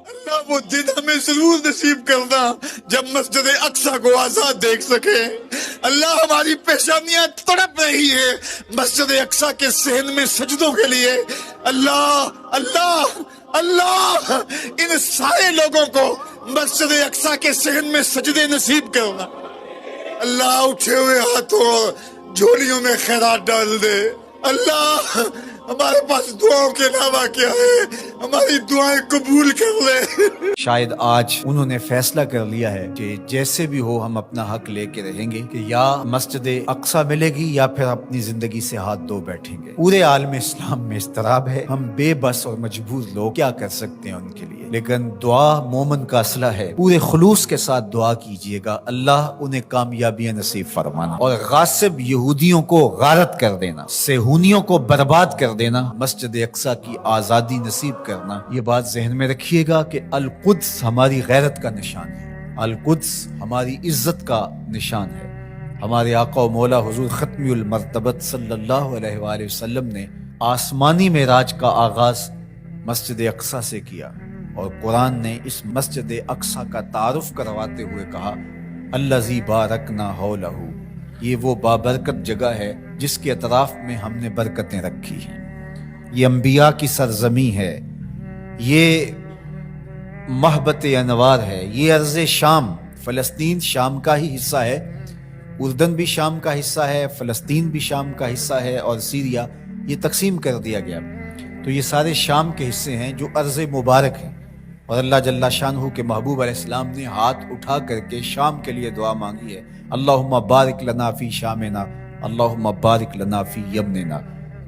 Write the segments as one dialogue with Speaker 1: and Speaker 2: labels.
Speaker 1: اللہ وہ دن ہمیں ضرور نصیب کرنا جب مسجد اقصی کو آزاد دیکھ سکے۔ اللہ ہماری پیشانیاں تڑپ رہی ہے مسجد اقصی کے صحن میں سجدوں کے لیے۔ اللہ اللہ اللہ ان سارے لوگوں کو مسجد اقصی کے صحن میں سجدے نصیب کرنا۔ اللہ اٹھے ہوئے ہاتھوں جھولیوں میں خیرات ڈال دے۔ اللہ ہمارے پاس دعاؤں کے علاوہ کیا ہے، ہماری دعائیں قبول کر لے۔
Speaker 2: شاید آج انہوں نے فیصلہ کر لیا ہے کہ جیسے بھی ہو ہم اپنا حق لے کے رہیں گے، کہ یا مسجد اقصی ملے گی یا پھر اپنی زندگی سے ہاتھ دھو بیٹھیں گے۔ پورے عالم اسلام میں اضطراب ہے، ہم بے بس اور مجبور لوگ کیا کر سکتے ہیں ان کے لیے، لیکن دعا مومن کا اسلحہ ہے۔ پورے خلوص کے ساتھ دعا کیجئے گا، اللہ انہیں کامیابیاں نصیب فرمانا اور غاصب یہودیوں کو غارت کر دینا، صہیونیوں کو برباد کر دینا، مسجد اقصی کی آزادی نصیب کرنا۔ یہ بات ذہن میں رکھیے گا کہ القدس ہماری غیرت کا نشان ہے، القدس ہماری عزت کا نشان ہے۔ ہمارے آقا و مولا حضور ختمی المرتبت صلی اللہ علیہ وآلہ وسلم نے آسمانی معراج کا آغاز مسجد اقصی سے کیا، اور قرآن نے اس مسجد اقصی کا تعارف کرواتے ہوئے کہا الذی بارکنا حولہ، یہ وہ بابرکت جگہ ہے جس کے اطراف میں ہم نے برکتیں رکھی ہیں۔ یہ انبیاء کی سرزمین ہے، یہ محبت انوار ہے، یہ ارض شام، فلسطین شام کا ہی حصہ ہے، اردن بھی شام کا حصہ ہے، فلسطین بھی شام کا حصہ ہے، اور سیریا یہ تقسیم کر دیا گیا۔ تو یہ سارے شام کے حصے ہیں جو ارض مبارک ہیں، اور اللہ جل شانہ کے محبوب علیہ السلام نے ہاتھ اٹھا کر کے شام کے لیے دعا مانگی ہے، اللہم بارک لنا فی شامنا، اللہم بارک لنا فی یمننا۔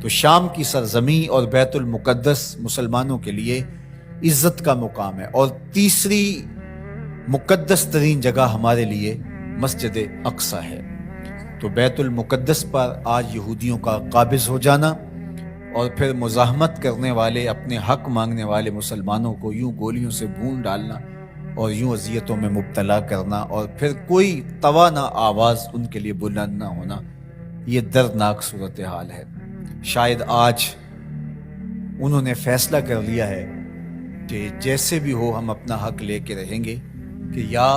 Speaker 2: تو شام کی سرزمین اور بیت المقدس مسلمانوں کے لیے عزت کا مقام ہے، اور تیسری مقدس ترین جگہ ہمارے لیے مسجد اقصی ہے۔ تو بیت المقدس پر آج یہودیوں کا قابض ہو جانا، اور پھر مزاحمت کرنے والے، اپنے حق مانگنے والے مسلمانوں کو یوں گولیوں سے بھون ڈالنا اور یوں اذیتوں میں مبتلا کرنا، اور پھر کوئی توانا آواز ان کے لیے بلند نہ ہونا، یہ دردناک صورتحال ہے۔ شاید آج انہوں نے فیصلہ کر لیا ہے کہ جیسے بھی ہو ہم اپنا حق لے کے رہیں گے، کہ یا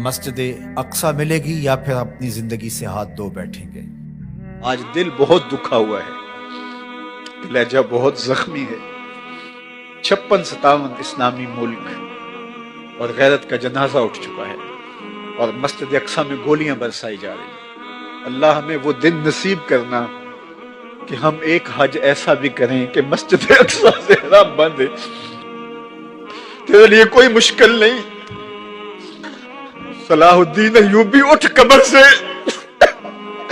Speaker 2: مسجد اقصی ملے گی یا پھر اپنی زندگی سے ہاتھ دھو بیٹھیں گے۔
Speaker 3: آج دل بہت دکھا ہوا ہے، لہجہ بہت زخمی ہے۔ 56-57 اسلامی ملک اور غیرت کا جنازہ اٹھ چکا ہے، اور مسجد اقصی میں گولیاں برسائی جا رہی ہیں۔ اللہ ہمیں وہ دن نصیب کرنا کہ ہم ایک حج ایسا بھی کریں کہ مسجد اقصی سے حرام بند ہے۔ تیرے لیے کوئی مشکل نہیں۔ صلاح الدین ایوبی اٹھ قبر سے،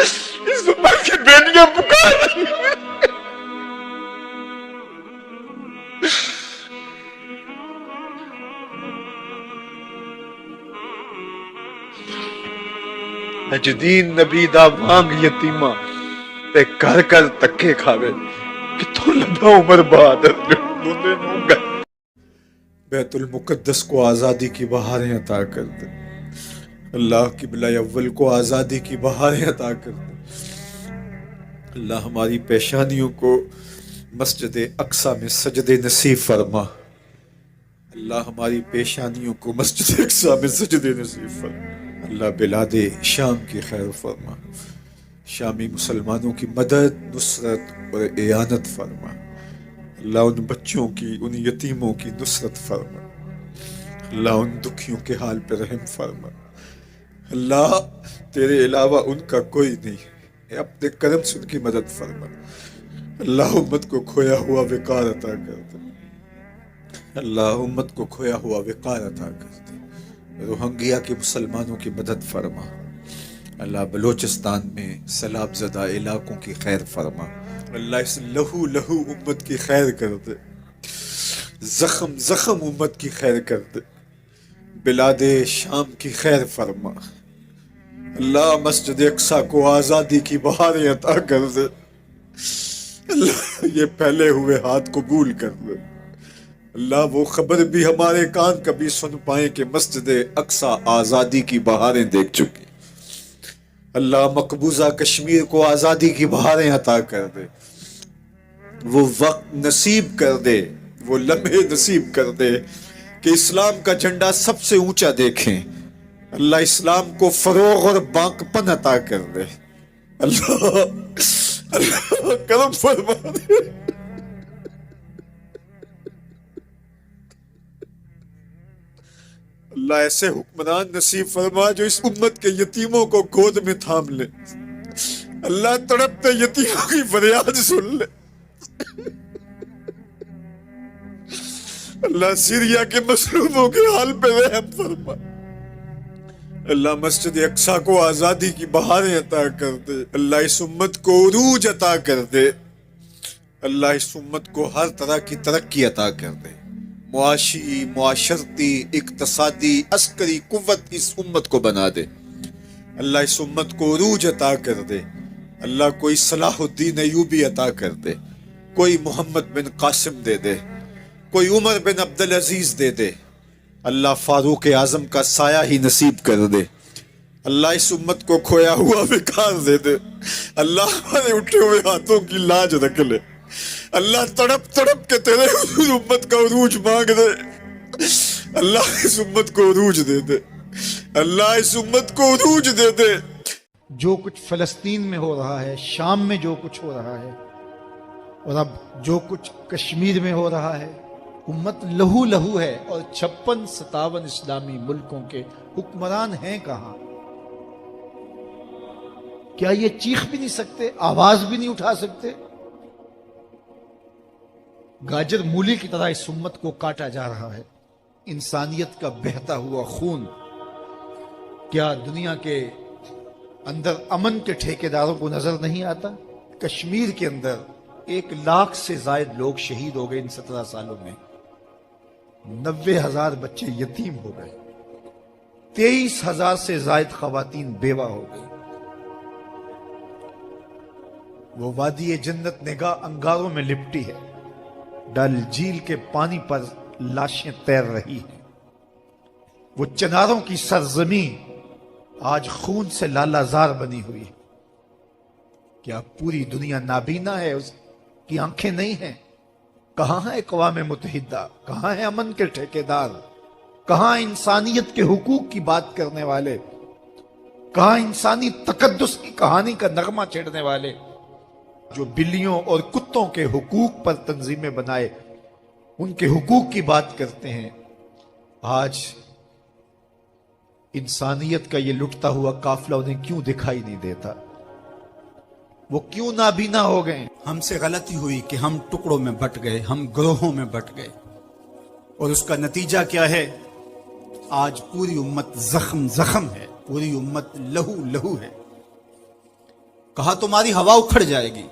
Speaker 3: اس امت کی بیٹیاں پکار رہی ہیں۔ نجدین نبی دا وانگ یتیمہ تے کر کر تکے کھاوے، کتوں لبا عمر بہادر بندے نوں گا۔ بیت المقدس کو آزادی کی بہاریں عطا کر دے، اللہ کی بلا اول کو آزادی کی بہاریں عطا کر دے۔ اللہ ہماری پیشانیوں کو مسجد اقصی میں سجدے نصیب فرما، اللہ ہماری پیشانیوں کو مسجد اقصی میں سجدے نصیب فرما۔ اللہ بلاد شام کی خیر فرما، شامی مسلمانوں کی مدد، نصرت اور اعانت فرما۔ اللہ ان بچوں کی، ان یتیموں کی نصرت فرما، اللہ ان دکھیوں کے حال پہ رحم فرما۔ اللہ تیرے علاوہ ان کا کوئی نہیں ہے، اپنے کرم سے ان کی مدد فرما۔ اللہ امت کو کھویا ہوا وقار عطا کر دے، اللہ امت کو کھویا ہوا وقار عطا کر دے۔ روہنگیا کے مسلمانوں کی مدد فرما، اللہ بلوچستان میں سیلاب زدہ علاقوں کی خیر فرما، اللہ اس لہو لہو امت کی خیر کر دے، زخم زخم امت کی خیر کر دے، بلاد شام کی خیر فرما۔ اللہ مسجد اقصی کو آزادی کی بہاریں عطا کر دے، اللہ یہ پھیلے ہوئے ہاتھ قبول کر دے۔ اللہ وہ خبر بھی ہمارے کان کبھی سن پائیں کہ مسجد اقصی آزادی کی بہاریں دیکھ چکی۔ اللہ مقبوضہ کشمیر کو آزادی کی بہاریں عطا کر دے، وہ وقت نصیب کر دے، وہ لمحے نصیب کر دے کہ اسلام کا جھنڈا سب سے اونچا دیکھیں. اللہ اسلام کو فروغ اور باقپن عطا کر دے. اللہ اللہ کرم فرما دے. اللہ ایسے حکمران نصیب فرما جو اس امت کے یتیموں کو گود میں تھام لے. اللہ تڑپتے یتیموں کی فریاد سن لے. اللہ سیریا کے مظلوموں کے حال پہ رحم فرما. اللہ مسجد اقصی کو آزادی کی بہاریں عطا کر دے. اللہ اس امت کو عروج عطا کر دے. اللہ اس امت کو ہر طرح کی ترقی عطا کر دے. معاشی، معاشرتی، اقتصادی، عسکری قوت اس امت کو بنا دے. اللہ اس امت کو عروج عطا کر دے. اللہ کوئی صلاح الدین ایوبی عطا کر دے، کوئی محمد بن قاسم دے دے، کوئی عمر بن عبدالعزیز دے دے. اللہ فاروق اعظم کا سایہ ہی نصیب کر دے. اللہ اس امت کو کھویا ہوا وقار دے دے. اللہ ہمارے اٹھے ہوئے ہاتھوں کی لاج رکھ لے. اللہ تڑپ تڑپ کے تیرے حضور امت کا عروج مانگ دے. اللہ اس امت کو عروج دے دے. اللہ اس امت کو عروج دے دے.
Speaker 2: جو کچھ فلسطین میں ہو رہا ہے، شام میں جو کچھ ہو رہا ہے، اور اب جو کچھ کشمیر میں ہو رہا ہے، امت لہو لہو ہے. اور 56-57 اسلامی ملکوں کے حکمران ہیں کہاں؟ کیا یہ چیخ بھی نہیں سکتے؟ آواز بھی نہیں اٹھا سکتے؟ گاجر مولی کی طرح اس امت کو کاٹا جا رہا ہے. انسانیت کا بہتا ہوا خون. کیا دنیا کے اندر امن کے ٹھیکیداروں کو نظر نہیں آتا؟ کشمیر کے اندر 1 لاکھ سے زائد لوگ شہید ہو گئے ان 17 سالوں میں. 90,000 بچے یتیم ہو گئے. 23,000 سے زائد خواتین بیوہ ہو گئی. وہ وادی جنت نگاہ انگاروں میں لپٹی ہے. ڈل جھیل کے پانی پر لاشیں تیر رہی ہیں. وہ چناروں کی سرزمین آج خون سے لالہ زار بنی ہوئی ہے. کیا پوری دنیا نابینا ہے؟ اس کی آنکھیں نہیں ہیں؟ کہاں ہے اقوام متحدہ؟ کہاں ہے امن کے ٹھیکیدار؟ کہاں انسانیت کے حقوق کی بات کرنے والے؟ کہاں انسانی تقدس کی کہانی کا نغمہ چھیڑنے والے؟ جو بلیوں اور کتوں کے حقوق پر تنظیمیں بنائے ان کے حقوق کی بات کرتے ہیں. آج انسانیت کا یہ لٹتا ہوا قافلہ انہیں کیوں دکھائی نہیں دیتا؟ وہ کیوں نابینا ہو گئے؟
Speaker 4: ہم سے غلطی ہوئی کہ ہم ٹکڑوں میں بٹ گئے، ہم گروہوں میں بٹ گئے، اور اس کا نتیجہ کیا ہے؟ آج پوری امت زخم زخم ہے، پوری امت لہو لہو ہے. کہا تمہاری ہوا اکھڑ جائے گی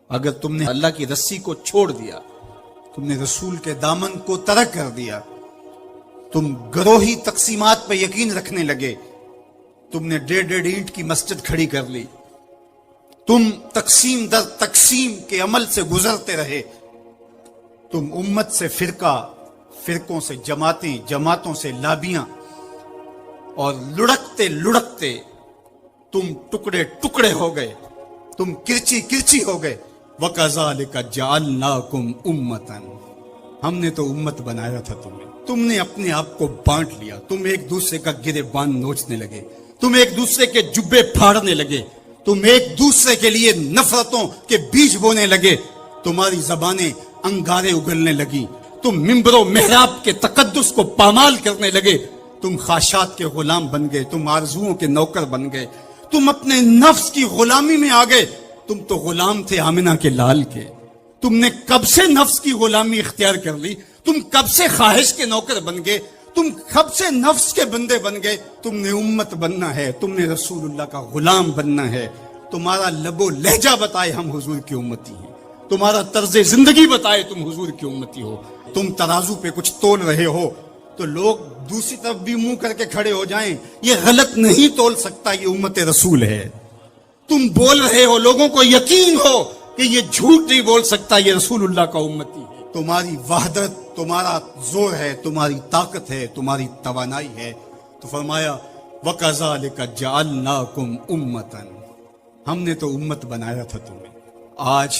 Speaker 4: اگر تم نے اللہ کی رسی کو چھوڑ دیا، تم نے رسول کے دامن کو ترک کر دیا، تم گروہی تقسیمات پہ یقین رکھنے لگے، تم نے 1.5 اینٹ کی مسجد کھڑی کر لی، تم تقسیم در تقسیم کے عمل سے گزرتے رہے، تم امت سے فرقہ، فرقوں سے جماعتیں، جماعتوں سے لابیاں، اور لڑکتے لڑکتے تم ٹکڑے ٹکڑے ہو گئے، تم کرچی کرچی ہو گئے. وَكَذَلِكَ جَعَلْنَاكُمْ أُمَّةً، ہم نے تو امت بنایا تھا تمہیں، تم نے اپنے آپ کو بانٹ لیا، تم ایک دوسرے کا گریبان نوچنے لگے، تم ایک دوسرے کے جبے پھاڑنے لگے، تم ایک دوسرے کے لیے نفرتوں کے بیج بونے لگے، تمہاری زبانیں انگارے اگلنے لگی، تم ممبر و محراب کے تقدس کو پامال کرنے لگے، تم خواہشات کے غلام بن گئے، تم آرزوؤں کے نوکر بن گئے، تم اپنے نفس کی غلامی میں آ گئے. تم تو غلام تھے آمنہ کے لال کے، تم نے کب سے نفس کی غلامی اختیار کر لی، تم کب سے خواہش کے نوکر بن گئے، تم کب سے نفس کے بندے بن گئے. تم نے امت بننا ہے، تم نے رسول اللہ کا غلام بننا ہے. تمہارا لب و لہجہ بتائے ہم حضور کی امتی ہیں، تمہارا طرز زندگی بتائے تم حضور کی امتی ہو. تم ترازو پہ کچھ تول رہے ہو تو لوگ دوسری طرف بھی منہ کر کے کھڑے ہو جائیں، یہ غلط نہیں تول سکتا، یہ امت رسول ہے. تم بول رہے ہو، لوگوں کو یقین ہو کہ یہ جھوٹ نہیں بول سکتا، یہ رسول اللہ کا امتی ہے. تمہاری وحدت، تمہارا زور ہے، تمہاری طاقت ہے، تمہاری توانائی ہے. تو فرمایا وَكَذَلِكَ جَعَلْنَاكُمْ أُمَّةً، ہم نے تو امت بنایا تھا تمہیں. آج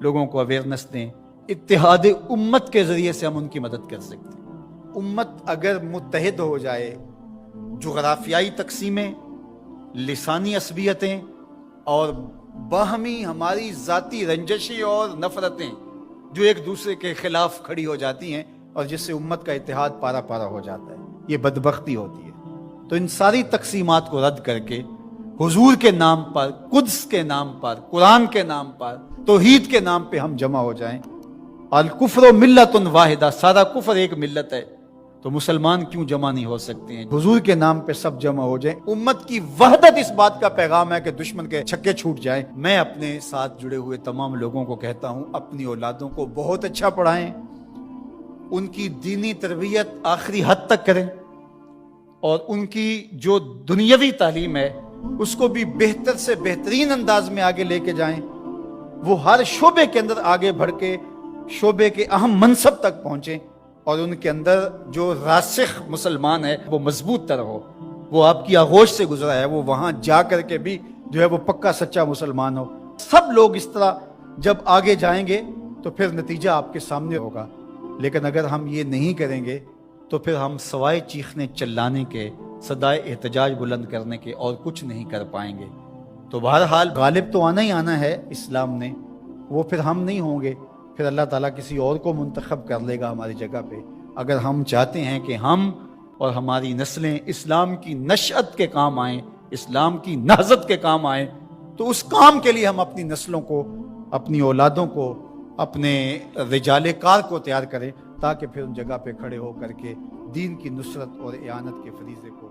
Speaker 2: لوگوں کو اویئرنیس دیں. اتحاد امت کے ذریعے سے ہم ان کی مدد کر سکتے ہیں. امت اگر متحد ہو جائے، جغرافیائی تقسیمیں، لسانی عصبیتیں اور باہمی ہماری ذاتی رنجشیں اور نفرتیں جو ایک دوسرے کے خلاف کھڑی ہو جاتی ہیں اور جس سے امت کا اتحاد پارا پارا ہو جاتا ہے، یہ بدبختی ہوتی ہے. تو ان ساری تقسیمات کو رد کر کے حضور کے نام پر، قدس کے نام پر، قرآن کے نام پر، توحید کے نام پہ ہم جمع ہو جائیں. الکفر ملت واحدہ، سارا کفر ایک ملت ہے، تو مسلمان کیوں جمع نہیں ہو سکتے ہیں؟ حضور کے نام پہ سب جمع ہو جائیں. امت کی وحدت اس بات کا پیغام ہے کہ دشمن کے چھکے چھوٹ جائیں. میں اپنے ساتھ جڑے ہوئے تمام لوگوں کو کہتا ہوں، اپنی اولادوں کو بہت اچھا پڑھائیں، ان کی دینی تربیت آخری حد تک کریں، اور ان کی جو دنیاوی تعلیم ہے اس کو بھی بہتر سے بہترین انداز میں آگے لے کے جائیں. وہ ہر شعبے کے اندر آگے بڑھ کے شعبے کے اہم منصب تک پہنچیں، اور ان کے اندر جو راسخ مسلمان ہے وہ مضبوط تر ہو، وہ آپ کی آغوش سے گزرا ہے، وہ وہاں جا کر کے بھی جو ہے وہ پکا سچا مسلمان ہو. سب لوگ اس طرح جب آگے جائیں گے تو پھر نتیجہ آپ کے سامنے ہوگا. لیکن اگر ہم یہ نہیں کریں گے تو پھر ہم سوائے چیخنے چلانے کے، صدائے احتجاج بلند کرنے کے اور کچھ نہیں کر پائیں گے. تو بہرحال غالب تو آنا ہی آنا ہے اسلام نے، وہ پھر ہم نہیں ہوں گے، پھر اللہ تعالیٰ کسی اور کو منتخب کر لے گا ہماری جگہ پہ. اگر ہم چاہتے ہیں کہ ہم اور ہماری نسلیں اسلام کی نشأت کے کام آئیں، اسلام کی نہضت کے کام آئیں، تو اس کام کے لیے ہم اپنی نسلوں کو، اپنی اولادوں کو، اپنے رجال کار کو تیار کریں، تاکہ پھر ان جگہ پہ کھڑے ہو کر کے دین کی نصرت اور اعانت کے فریضے کو